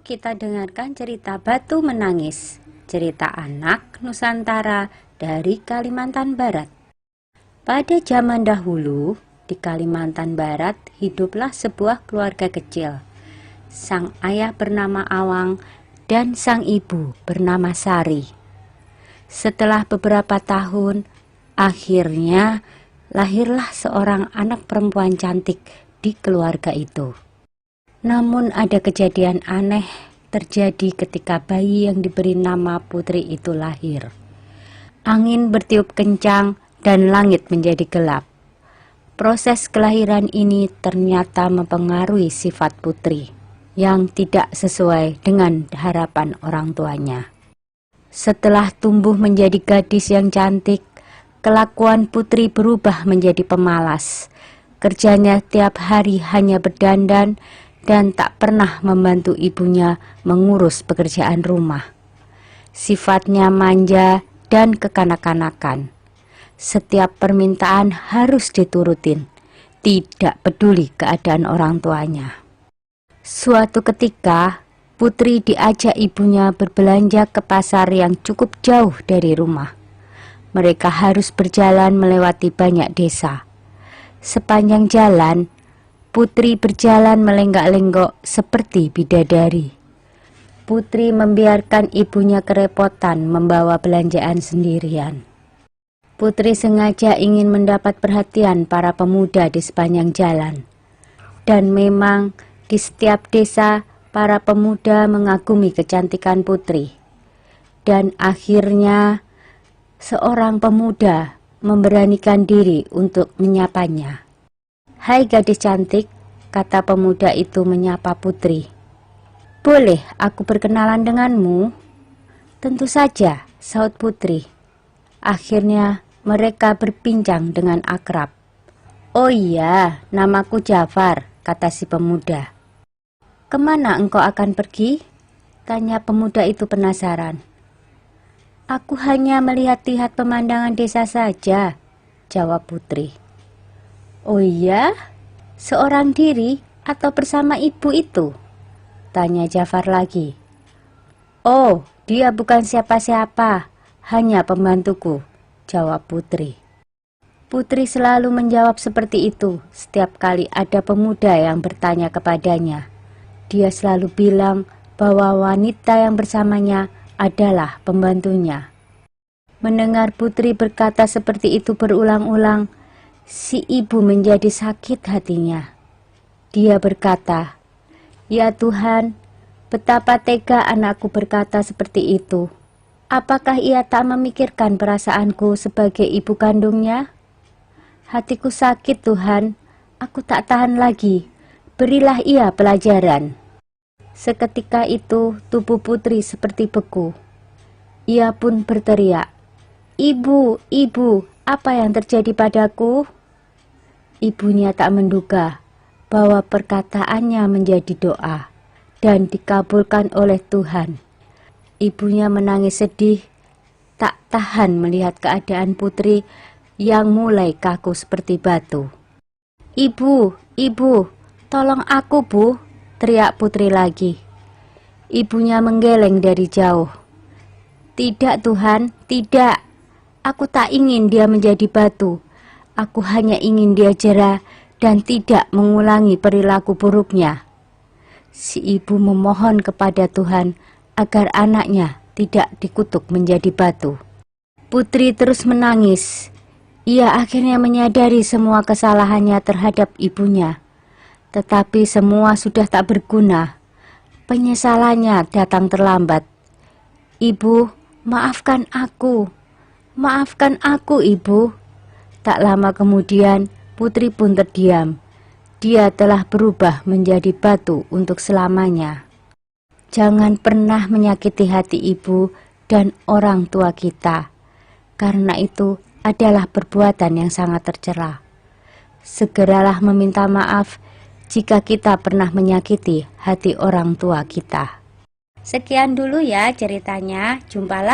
Yuk kita dengarkan cerita Batu Menangis, cerita anak Nusantara dari Kalimantan Barat. Pada zaman dahulu, di Kalimantan Barat hiduplah sebuah keluarga kecil. Sang ayah bernama Awang dan sang ibu bernama Sari. Setelah beberapa tahun, akhirnya lahirlah seorang anak perempuan cantik di keluarga itu. Namun ada kejadian aneh terjadi ketika bayi yang diberi nama Putri itu lahir. Angin bertiup kencang dan langit menjadi gelap. Proses kelahiran ini ternyata mempengaruhi sifat Putri yang tidak sesuai dengan harapan orang tuanya. Setelah tumbuh menjadi gadis yang cantik, kelakuan Putri berubah menjadi pemalas. Kerjanya tiap hari hanya berdandan dan tak pernah membantu ibunya mengurus pekerjaan rumah. Sifatnya manja dan kekanak-kanakan. Setiap permintaan harus diturutin, tidak peduli keadaan orang tuanya. Suatu ketika, Putri diajak ibunya berbelanja ke pasar yang cukup jauh dari rumah. Mereka harus berjalan melewati banyak desa. Sepanjang jalan, Putri berjalan melenggak-lenggok seperti bidadari. Putri membiarkan ibunya kerepotan membawa belanjaan sendirian. Putri sengaja ingin mendapat perhatian para pemuda di sepanjang jalan. Dan memang di setiap desa para pemuda mengagumi kecantikan Putri. Dan akhirnya seorang pemuda memberanikan diri untuk menyapanya. "Hai gadis cantik," kata pemuda itu menyapa Putri. "Boleh aku berkenalan denganmu?" "Tentu saja," saut Putri. Akhirnya mereka berbincang dengan akrab. "Oh iya, namaku Jafar," kata si pemuda. "Kemana engkau akan pergi?" tanya pemuda itu penasaran. "Aku hanya melihat-lihat pemandangan desa saja," jawab Putri. "Oh iya, seorang diri atau bersama ibu itu?" tanya Jafar lagi. "Oh, dia bukan siapa-siapa, hanya pembantuku," jawab Putri. Putri selalu menjawab seperti itu setiap kali ada pemuda yang bertanya kepadanya. Dia selalu bilang bahwa wanita yang bersamanya adalah pembantunya. Mendengar Putri berkata seperti itu berulang-ulang, si ibu menjadi sakit hatinya. Dia berkata, "Ya Tuhan, betapa tega anakku berkata seperti itu. Apakah ia tak memikirkan perasaanku sebagai ibu kandungnya? Hatiku sakit Tuhan, aku tak tahan lagi. Berilah ia pelajaran." Seketika itu tubuh Putri seperti beku. Ia pun berteriak, "Ibu, ibu, apa yang terjadi padaku?" Ibunya tak menduga bahwa perkataannya menjadi doa dan dikabulkan oleh Tuhan. Ibunya menangis sedih, tak tahan melihat keadaan Putri yang mulai kaku seperti batu. "Ibu, ibu, tolong aku Bu," teriak Putri lagi. Ibunya menggeleng dari jauh. "Tidak Tuhan, tidak. Aku tak ingin dia menjadi batu. Aku hanya ingin dia jera dan tidak mengulangi perilaku buruknya." Si ibu memohon kepada Tuhan agar anaknya tidak dikutuk menjadi batu. Putri terus menangis. Ia akhirnya menyadari semua kesalahannya terhadap ibunya. Tetapi semua sudah tak berguna. Penyesalannya datang terlambat. "Ibu, maafkan aku. Maafkan aku, Ibu." Tak lama kemudian, Putri pun terdiam. Dia telah berubah menjadi batu untuk selamanya. Jangan pernah menyakiti hati ibu dan orang tua kita, karena itu adalah perbuatan yang sangat tercela. Segeralah meminta maaf jika kita pernah menyakiti hati orang tua kita. Sekian dulu ya ceritanya. Jumpa lagi.